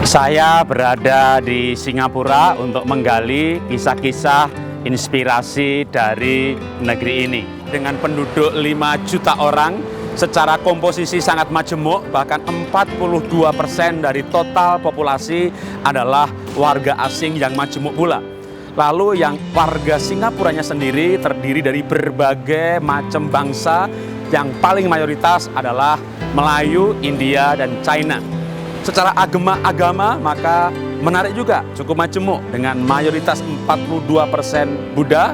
Saya berada di Singapura untuk menggali kisah-kisah inspirasi dari negeri ini. Dengan penduduk 5 juta orang, secara komposisi sangat majemuk, bahkan 42% dari total populasi adalah warga asing yang majemuk pula. Lalu yang warga Singapuranya sendiri terdiri dari berbagai macam bangsa, yang paling mayoritas adalah Melayu, India, dan China. Secara agama maka menarik juga, cukup majemuk dengan mayoritas 42% Buddha,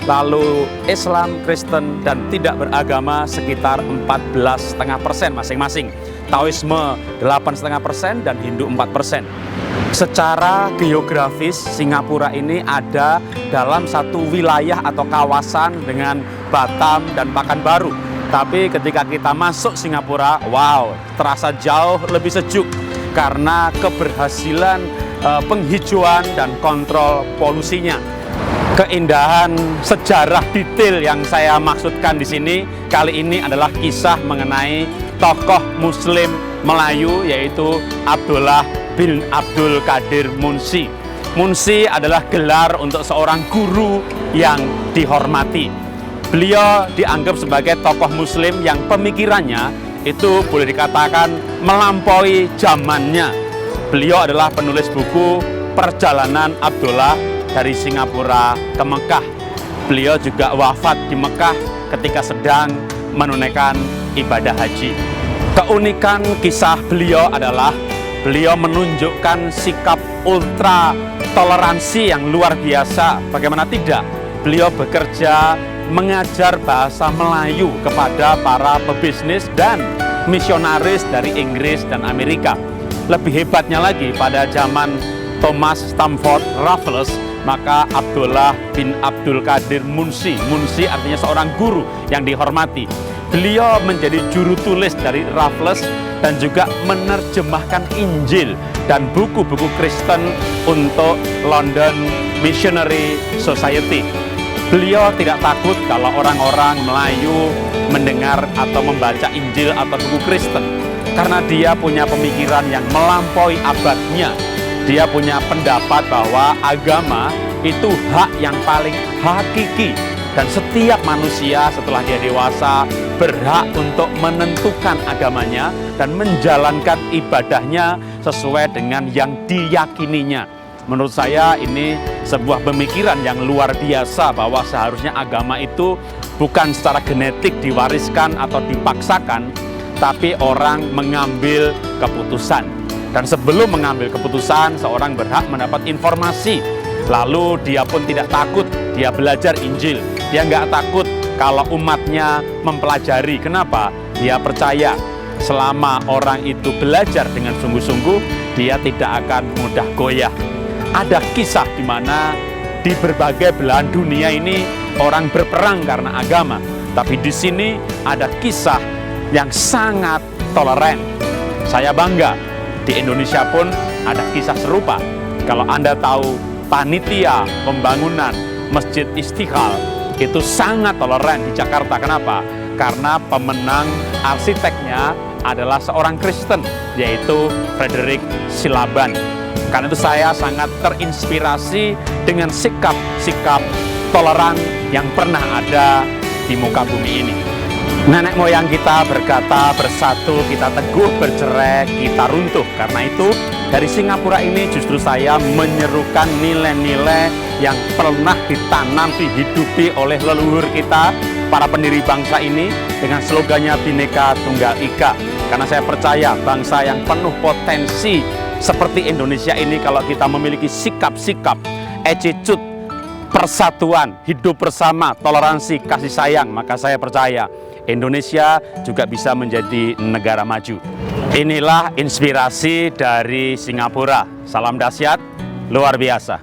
lalu Islam, Kristen, dan tidak beragama sekitar 14,5% masing-masing. Taoisme 8,5% dan Hindu 4%. Secara geografis, Singapura ini ada dalam satu wilayah atau kawasan dengan Batam dan Pekanbaru. Tapi ketika kita masuk Singapura, wow, terasa jauh lebih sejuk karena keberhasilan penghijauan dan kontrol polusinya. Keindahan sejarah detail yang saya maksudkan di sini kali ini adalah kisah mengenai tokoh Muslim Melayu, yaitu Abdullah bin Abdul Qadir Munshi. Munshi adalah gelar untuk seorang guru yang dihormati. Beliau dianggap sebagai tokoh Muslim yang pemikirannya itu boleh dikatakan melampaui zamannya. Beliau adalah penulis buku Perjalanan Abdullah dari Singapura ke Mekah. Beliau juga wafat di Mekah ketika sedang menunaikan ibadah haji. Keunikan kisah beliau adalah beliau menunjukkan sikap ultra toleransi yang luar biasa. Bagaimana tidak? Beliau bekerja mengajar bahasa Melayu kepada para pebisnis dan misionaris dari Inggris dan Amerika. Lebih hebatnya lagi, pada zaman Thomas Stamford Raffles, maka Abdullah bin Abdul Qadir Munshi, Munshi artinya seorang guru yang dihormati. Beliau menjadi juru tulis dari Raffles dan juga menerjemahkan Injil dan buku-buku Kristen untuk London Missionary Society. Beliau tidak takut kalau orang-orang Melayu mendengar atau membaca Injil atau buku Kristen, karena dia punya pemikiran yang melampaui abadnya. Dia punya pendapat bahwa agama itu hak yang paling hakiki, dan setiap manusia setelah dia dewasa berhak untuk menentukan agamanya dan menjalankan ibadahnya sesuai dengan yang diyakininya. Menurut saya ini sebuah pemikiran yang luar biasa, bahwa seharusnya agama itu bukan secara genetik diwariskan atau dipaksakan, tapi orang mengambil keputusan. Dan sebelum mengambil keputusan, seorang berhak mendapat informasi. Lalu dia pun tidak takut, dia belajar Injil. Dia nggak takut kalau umatnya mempelajari. Kenapa? Dia percaya selama orang itu belajar dengan sungguh-sungguh, dia tidak akan mudah goyah. Ada kisah di mana di berbagai belahan dunia ini orang berperang karena agama. Tapi di sini ada kisah yang sangat toleran. Saya bangga, di Indonesia pun ada kisah serupa. Kalau Anda tahu panitia pembangunan Masjid Istiqlal, itu sangat toleran di Jakarta. Kenapa? Karena pemenang arsiteknya adalah seorang Kristen, yaitu Frederick Silaban. Karena itu saya sangat terinspirasi dengan sikap-sikap toleran yang pernah ada di muka bumi ini. Nenek moyang kita berkata, bersatu kita teguh, bercerai kita runtuh. Karena itu dari Singapura ini justru saya menyerukan nilai-nilai yang pernah ditanam, dihidupi oleh leluhur kita, para pendiri bangsa ini, dengan slogannya Bhinneka Tunggal Ika. Karena saya percaya bangsa yang penuh potensi seperti Indonesia ini, kalau kita memiliki sikap-sikap, attitude, persatuan, hidup bersama, toleransi, kasih sayang, maka saya percaya Indonesia juga bisa menjadi negara maju. Inilah inspirasi dari Singapura. Salam dahsyat, luar biasa.